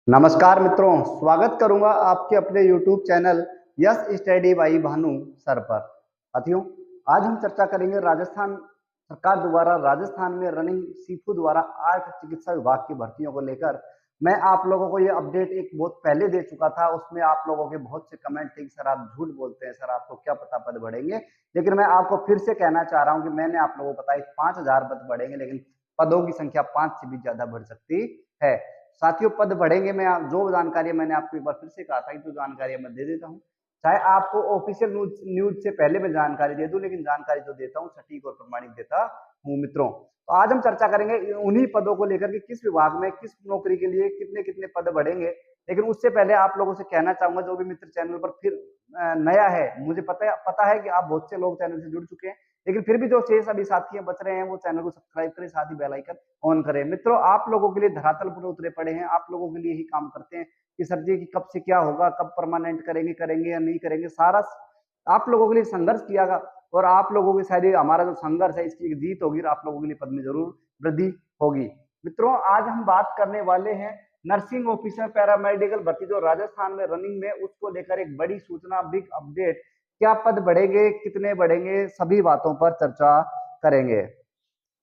नमस्कार मित्रों, स्वागत करूंगा आपके अपने YouTube channel yes study by Bhanu sir पर। साथियों, आज हम चर्चा करेंगे राजस्थान सरकार द्वारा राजस्थान में रनिंग सीफू द्वारा 8 चिकित्सा विभाग की भर्तियों को लेकर। मैं आप लोगों को ये अपडेट एक बहुत पहले दे चुका था। उसमें आप लोगों के बहुत से कमेंट थे कि सर आप झूठ बोलते हैं, सर आपको क्या पता पद बढ़ेंगे। लेकिन मैं आपको फिर से कहना चाह रहा हूँ कि मैंने आप लोगों को बताया 5000 पद बढ़ेंगे, लेकिन पदों की संख्या 5 से भी ज्यादा बढ़ सकती है। साथियों, पद बढ़ेंगे। मैं जो जानकारी मैंने आपको एक बार फिर से कहा था कि जो जानकारी मैं दे देता हूँ, चाहे आपको ऑफिशियल न्यूज से पहले मैं जानकारी दे दूं, लेकिन जानकारी जो देता हूँ सटीक और प्रमाणित देता हूँ मित्रों। तो आज हम चर्चा करेंगे उन्हीं पदों को लेकर के किस विभाग में किस नौकरी के लिए कितने कितने पद बढ़ेंगे। लेकिन उससे पहले आप लोगों से कहना चाहूंगा, जो भी मित्र चैनल पर फिर नया है, मुझे पता है कि आप बहुत से लोग चैनल से जुड़ चुके हैं, लेकिन फिर भी जो शेष अभी साथी बच रहे हैं वो चैनल को सब्सक्राइब करें, साथ ही बेल आइकन ऑन करें। मित्रों, आप लोगों के लिए धरातल पर उतरे पड़े हैं, आप लोगों के लिए ही काम करते हैं कि सर जी की कब से क्या होगा, कब परमानेंट करेंगे या नहीं करेंगे, सारा आप लोगों के लिए संघर्ष कियागा। और आप लोगों के शायद हमारा जो संघर्ष है इसकी जीत होगी और आप लोगों के लिए पद में जरूर वृद्धि होगी। मित्रों, आज हम बात करने वाले हैं नर्सिंग ऑफिसर पैरामेडिकल भर्ती जो राजस्थान में रनिंग में, उसको लेकर एक बड़ी सूचना, बिग अपडेट। क्या पद बढ़ेंगे, कितने बढ़ेंगे, सभी बातों पर चर्चा करेंगे।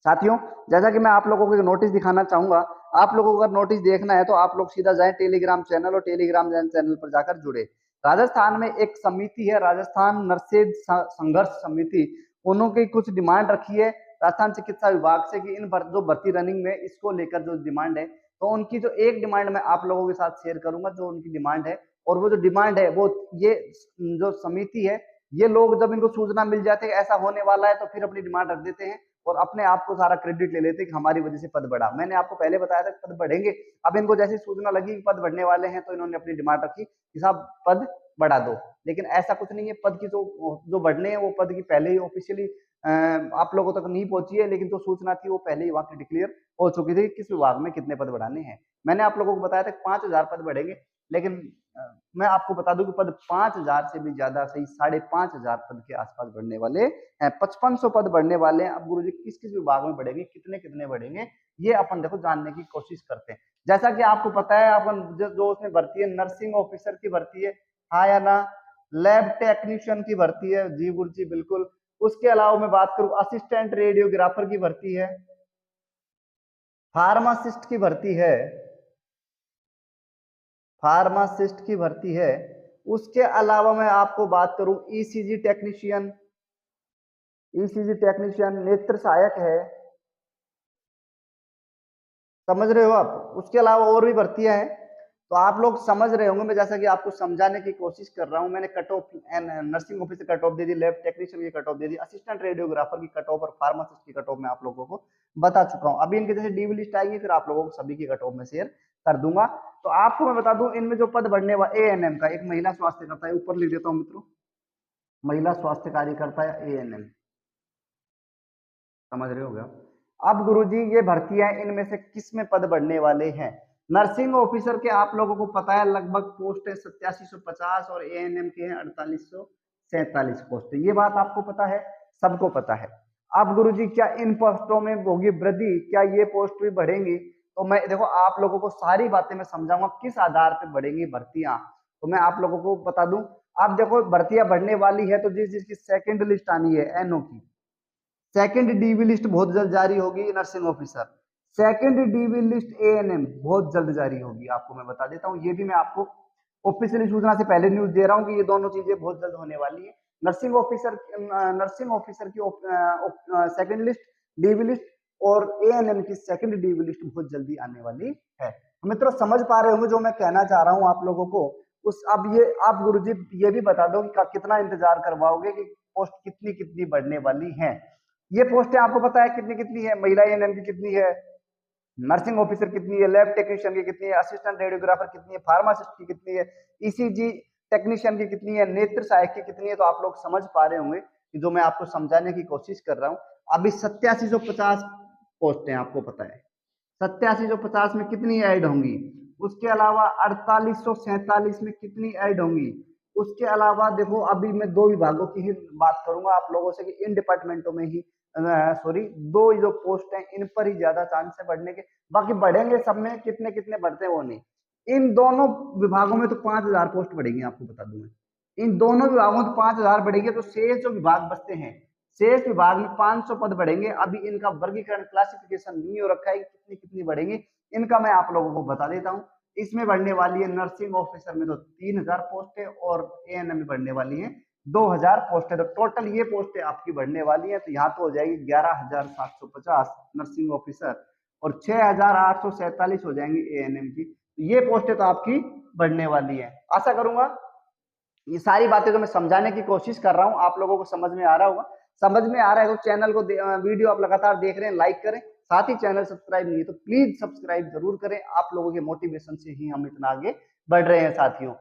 साथियों, जैसा कि मैं आप लोगों को एक नोटिस दिखाना चाहूंगा, आप लोगों को अगर नोटिस देखना है तो आप लोग सीधा जाएं टेलीग्राम चैनल और टेलीग्राम चैनल पर जाकर जुड़े। राजस्थान में एक समिति है, राजस्थान नर्सेज संघर्ष समिति। उन्होंने कुछ डिमांड रखी है राजस्थान चिकित्सा विभाग से कि इन जो भर्ती रनिंग में इसको लेकर जो डिमांड है, तो उनकी जो एक डिमांड मैं आप लोगों के साथ शेयर करूंगा, जो उनकी डिमांड है। और वो जो डिमांड है वो ये जो समिति है, ये लोग जब इनको सूचना मिल जाती है ऐसा होने वाला है तो फिर अपनी डिमांड रख देते हैं और अपने आप को सारा क्रेडिट ले लेते हैं कि हमारी वजह से पद बढ़ा। मैंने आपको पहले बताया था पद बढ़ेंगे। अब इनको जैसी सूचना लगी कि पद बढ़ने वाले हैं तो इन्होंने अपनी डिमांड रखी कि साहब पद बढ़ा दो। लेकिन ऐसा कुछ नहीं है, पद की जो बढ़ने हैं वो पद की पहले ही ऑफिशियली आप लोगों तक नहीं पहुंची है, लेकिन जो सूचना थी वो पहले ही वहां की डिक्लेयर हो चुकी थी किस विभाग में कितने पद बढ़ाने हैं। मैंने आप लोगों को बताया था 5000 पद बढ़ेंगे, लेकिन मैं आपको बता दूं कि पद 5000 से भी ज्यादा, सही 5500 पद के आसपास बढ़ने वाले हैं। 5500 पद बढ़ने वाले हैं। अब गुरुजी किस किस विभाग में बढ़ेंगे, कितने कितने बढ़ेंगे, ये अपन देखो जानने की कोशिश करते हैं। जैसा कि आपको पता है, अपन जो उसमें भर्ती है नर्सिंग ऑफिसर की भर्ती है, हाँ या ना। लैब टेक्नीशियन की भर्ती है, जी गुरुजी बिल्कुल। उसके अलावा मैं बात करूं असिस्टेंट रेडियोग्राफर की भर्ती है, फार्मासिस्ट की भर्ती है, फार्मासिस्ट की भर्ती है। उसके अलावा मैं आपको बात करूं ईसीजी टेक्नीशियन, ईसीजी टेक्नीशियन, नेत्र सहायक है। समझ रहे हो आप? उसके अलावा और भी भर्तियां हैं, तो आप लोग समझ रहे होंगे। मैं जैसा कि आपको समझाने की कोशिश कर रहा हूं, मैंने cut off nursing officer cut off दे दी, लैब टेक्नीशियन की कट ऑफ दे दी, असिस्टेंट रेडियोग्राफर की कट ऑफ और फार्मासिस्ट की कट ऑफ मैं आप लोगों को बता चुका हूं। अभी इनके जैसे डीवी लिस्ट आएगी फिर आप लोगों को सभी की कट ऑफ में शेयर कर दूंगा। तो आपको मैं बता दूं इनमें जो पद बढ़ने वाले एएनएम का, एक महिला स्वास्थ्य करता है, ऊपर लिख देता हूं मित्रों, महिला स्वास्थ्य कार्यकर्ता या एएनएम। समझ रहे हो गया? अब गुरुजी ये भर्तियां इनमें से किस में पद बढ़ने वाले हैं? नर्सिंग ऑफिसर के आप लोगों को पता है लगभग पोस्ट है 8750 और एएनएम के हैं 4847 पोस्ट। ये बात आपको पता है, सबको पता है। अब गुरुजी क्या इन पोस्टों में होगी वृद्धि, क्या ये पोस्ट भी बढ़ेंगी? तो मैं देखो आप लोगों को सारी बातें मैं समझाऊंगा किस आधार पर बढ़ेंगी भर्तियां। तो मैं आप लोगों को बता दूं, आप देखो भर्तियां बढ़ने वाली है तो जिस जिसकी सेकंड लिस्ट आनी है एनओ की, सेकंड डीवी लिस्ट बहुत जल्द जारी होगी nursing officer, second DV list ANM बहुत जल्द जारी होगी। आपको मैं बता देता हूं, ये भी मैं आपको ऑफिशियली सूचना से पहले न्यूज दे रहा हूं कि ये दोनों चीजें बहुत जल्द होने वाली है। नर्सिंग ऑफिसर की सेकंड लिस्ट, डीवी लिस्ट और एएनएम की सेकंड डीवी लिस्ट बहुत जल्दी आने वाली है। मित्रों, समझ पा रहे होंगे जो मैं कहना चाह रहा हूं आप लोगों को। उस अब ये आप गुरुजी ये भी बता दो कि कितना इंतजार करवाओगे कि पोस्ट कितनी कितनी बढ़ने वाली हैं। ये पोस्टें आपको पता है कितनी कितनी है? महिला एएनएम की कितनी है, नर्सिंग ऑफिसर कितनी है, लैब टेक्नीशियन की कितनी है, असिस्टेंट रेडियोग्राफर कितनी है, फार्मासिस्ट की कितनी है, ईसीजी टेक्नीशियन की कितनी है, नेत्र सहायक की कितनी है। तो आप लोग समझ पा रहे होंगे कि जो मैं आपको समझाने की कोशिश कर रहा हूँ। अभी 8750 पोस्टें आपको पता है, 8750 में कितनी ऐड होंगी? उसके अलावा 4847 में कितनी ऐड होंगी? उसके अलावा देखो अभी मैं दो विभागों की ही बात करूंगा आप लोगों से कि इन डिपार्टमेंटों में ही, सॉरी, दो जो पोस्ट हैं इन पर ही ज्यादा चांस है बढ़ने के। बाकी बढ़ेंगे सब में, कितने कितने बढ़ते हैं वो नहीं। इन दोनों विभागों में तो 5,000 पोस्ट बढ़ेगी, आपको बता दूं मैं। इन दोनों विभागों में 5,000 बढ़ेंगे, तो शेष जो विभाग बचते हैं, शेष विभाग में 500 पद बढ़ेंगे। अभी इनका वर्गीकरण क्लासिफिकेशन नहीं हो रखा है, कितनी कितनी बढ़ेंगे, इनका मैं आप लोगों को बता देता हूँ। इसमें बढ़ने वाली है नर्सिंग ऑफिसर में तो 3,000 पोस्ट है, और एएनएम में बढ़ने वाली है 2,000 पोस्ट है। तो टोटल ये पोस्टें आपकी बढ़ने वाली है, तो यहाँ तो हो जाएगी 11,750 नर्सिंग ऑफिसर, और 6,847 हो जाएंगी एएनएम की। तो ये पोस्टें तो आपकी बढ़ने वाली है। आशा करूंगा ये सारी बातें जो मैं समझाने की कोशिश कर रहा हूँ आप लोगों को समझ में आ रहा होगा। समझ में आ रहा है तो चैनल को वीडियो आप लगातार देख रहे हैं, लाइक करें। साथ ही चैनल सब्सक्राइब नहीं है तो प्लीज सब्सक्राइब जरूर करें। आप लोगों के मोटिवेशन से ही हम इतना आगे बढ़ रहे हैं साथियों।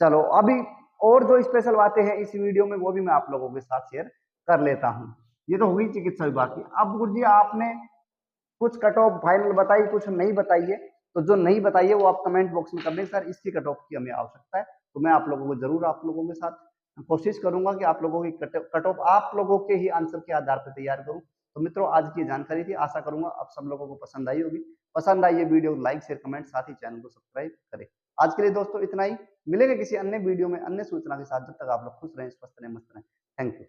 चलो अभी और जो स्पेशल बातें हैं इस वीडियो में वो भी मैं आप लोगों के साथ शेयर कर लेता हूँ। ये तो हुई चिकित्सा विभाग की। अब गुरु जी आपने कुछ कट ऑफ फाइनल बताई, कुछ नहीं बताई है, तो जो नहीं बताई है वो आप कमेंट बॉक्स में कर दें, सर इसकी कट ऑफ की हमें आवश्यकता है। तो मैं आप लोगों को जरूर आप लोगों के साथ कोशिश करूंगा कि आप लोगों की कट ऑफ आप लोगों के ही आंसर के आधार पर तैयार करूं। तो मित्रों आज की जानकारी थी, आशा करूंगा आप सब लोगों को पसंद आई होगी। पसंद आई ये वीडियो लाइक शेयर कमेंट, साथ ही चैनल को सब्सक्राइब करें। आज के लिए दोस्तों इतना ही, मिलेंगे किसी अन्य वीडियो में अन्य सूचना के साथ। जब तक आप लोग खुश रहें, स्वस्थ रहें, मस्त रहें। Thank you.